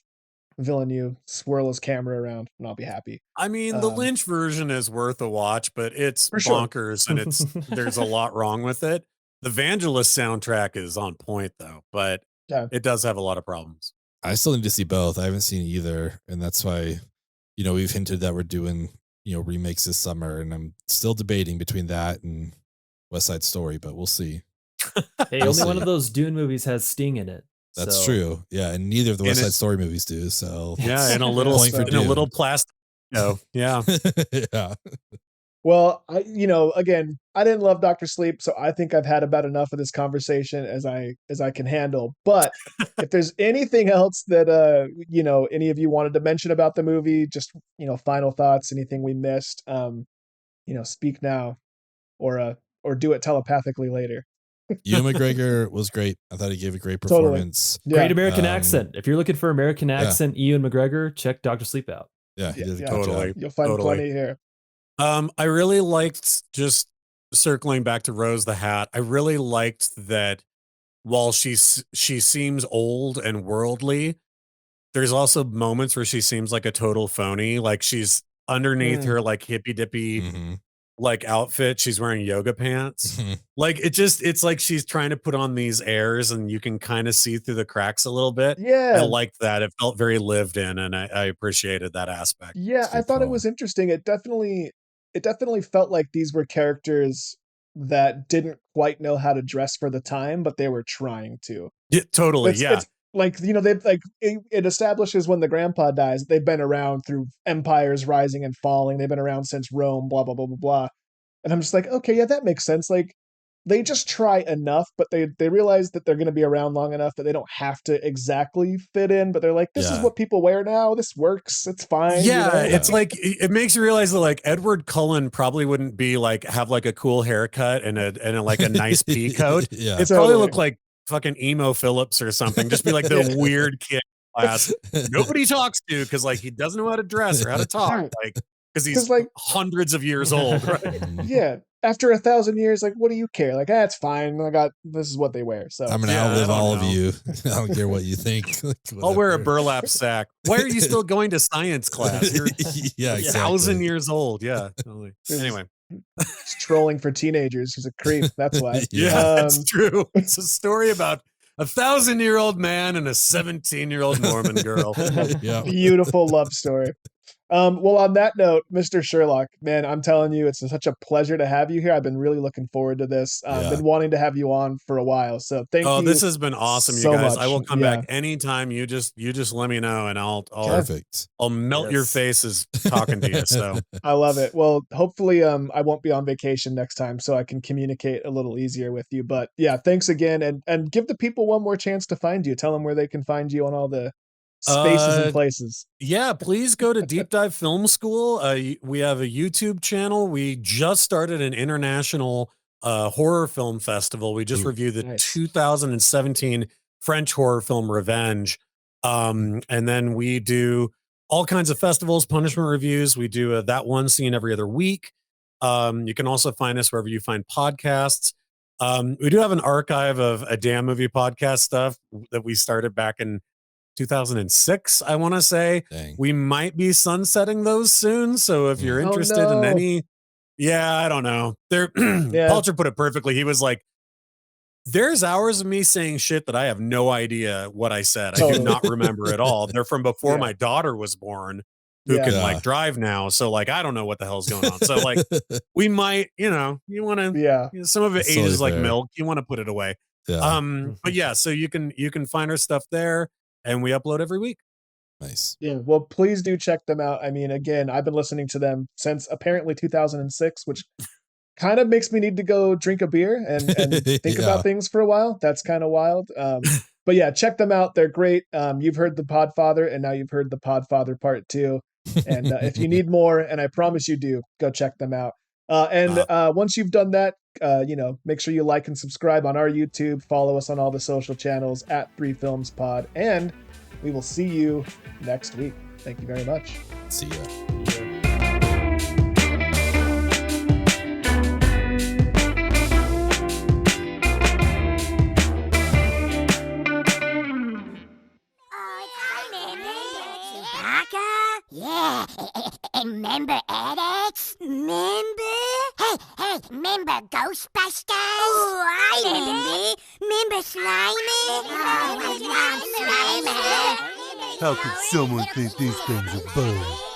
Villeneuve swirl his camera around, and I'll be happy. I mean, the Lynch version is worth a watch, but it's Sure. bonkers and there's a lot wrong with it. The Vangelis soundtrack is on point though, but it does have a lot of problems. I still need to see both. I haven't seen either, and that's why, we've hinted that we're doing, remakes this summer, and I'm still debating between that and West Side Story, but we'll see. Hey, only one of those Dune movies has Sting in it. That's true. Yeah, and neither of the West Side Story movies do. So yeah, in a little plastic. No, yeah, yeah. Well, again, I didn't love Dr. Sleep, so I think I've had about enough of this conversation as I can handle. But if there's anything else that any of you wanted to mention about the movie, just final thoughts, anything we missed, speak now, or do it telepathically later. Ewan McGregor was great. I thought he gave a great performance. Totally. Great American accent. If you're looking for American accent, Ewan McGregor, check Dr. Sleep out. Yeah, he did a good totally. job. You'll find plenty here. I really liked, just circling back to Rose the Hat, I really liked that while she seems old and worldly, there's also moments where she seems like a total phony. Like she's underneath her like hippy dippy like outfit, she's wearing yoga pants. Like it's like she's trying to put on these airs and you can kind of see through the cracks a little bit. Yeah. I liked that. It felt very lived in, and I appreciated that aspect. Yeah, I thought it was interesting. It definitely felt like these were characters that didn't quite know how to dress for the time, but they were trying to. Yeah, totally. It's like, they've it establishes when the grandpa dies, they've been around through empires rising and falling. They've been around since Rome, blah, blah, blah, blah, blah. And I'm just like, okay, yeah, that makes sense. Like they just try enough, but they realize that they're going to be around long enough that they don't have to exactly fit in, but they're like, this is what people wear now. This works. It's fine. Yeah. It's like, it makes you realize that like Edward Cullen probably wouldn't be like, have like a cool haircut and a like a nice pea coat. Yeah. It'd probably look like fucking Emo Phillips or something. Just be like the weird kid class nobody talks to because like he doesn't know how to dress or how to talk. Like, because he's like hundreds of years old, right? Yeah. After 1,000 years, like, what do you care? Like, it's fine. This is what they wear. So I'm gonna outlive all of you. I don't care what you think. Like, I'll wear a burlap sack. Why are you still going to science class? You're yeah, 1,000 years old. Yeah. Totally. Anyway, he's trolling for teenagers. He's a creep. That's why. Yeah, that's true. It's a story about a 1,000-year-old man and a 17-year-old Mormon girl. Yeah. Beautiful love story. Well, on that note, Mr. Sherlock, man, I'm telling you, it's such a pleasure to have you here. I've been really looking forward to this. Been wanting to have you on for a while. So thank you. Oh, this has been awesome, you so guys. much. I will come back anytime. You just let me know and I'll Perfect. I'll melt your faces talking to you. So I love it. Well, hopefully I won't be on vacation next time so I can communicate a little easier with you. But yeah, thanks again, and give the people one more chance to find you. Tell them where they can find you on all the spaces and places. Yeah, please go to Deep Dive Film School. We have a YouTube channel. We just started an international horror film festival. We just reviewed the 2017 French horror film Revenge. And then we do all kinds of festivals, punishment reviews. We do that one scene every other week. You can also find us wherever you find podcasts. We do have an archive of a damn movie podcast stuff that we started back in 2006, I want to say. Dang. We might be sunsetting those soon. So if you're interested in any, I don't know. Palcher put it perfectly. He was like, there's hours of me saying shit that I have no idea what I said. I do not remember at all. They're from before my daughter was born, who can like drive now. So like, I don't know what the hell's going on. So like, we might, you want to, some of it ages like milk. You want to put it away. Yeah. But yeah, so you can find our stuff there, and we upload every week. Nice. Yeah. Well, please do check them out. I mean, again, I've been listening to them since apparently 2006, which kind of makes me need to go drink a beer and think about things for a while. That's kind of wild. But yeah, check them out. They're great. You've heard the Podfather, and now you've heard the Podfather Part 2. And if you need more, and I promise you do, go check them out. Once you've done that, make sure you like and subscribe on our YouTube. Follow us on all the social channels at 3filmspod, and we will see you next week. Thank you very much. See ya. Yeah, remember Alex? Remember? Hey, remember Ghostbusters? Oh, I remember. Remember Slimy? Oh, I love Slimy. How could someone think these things are bugs?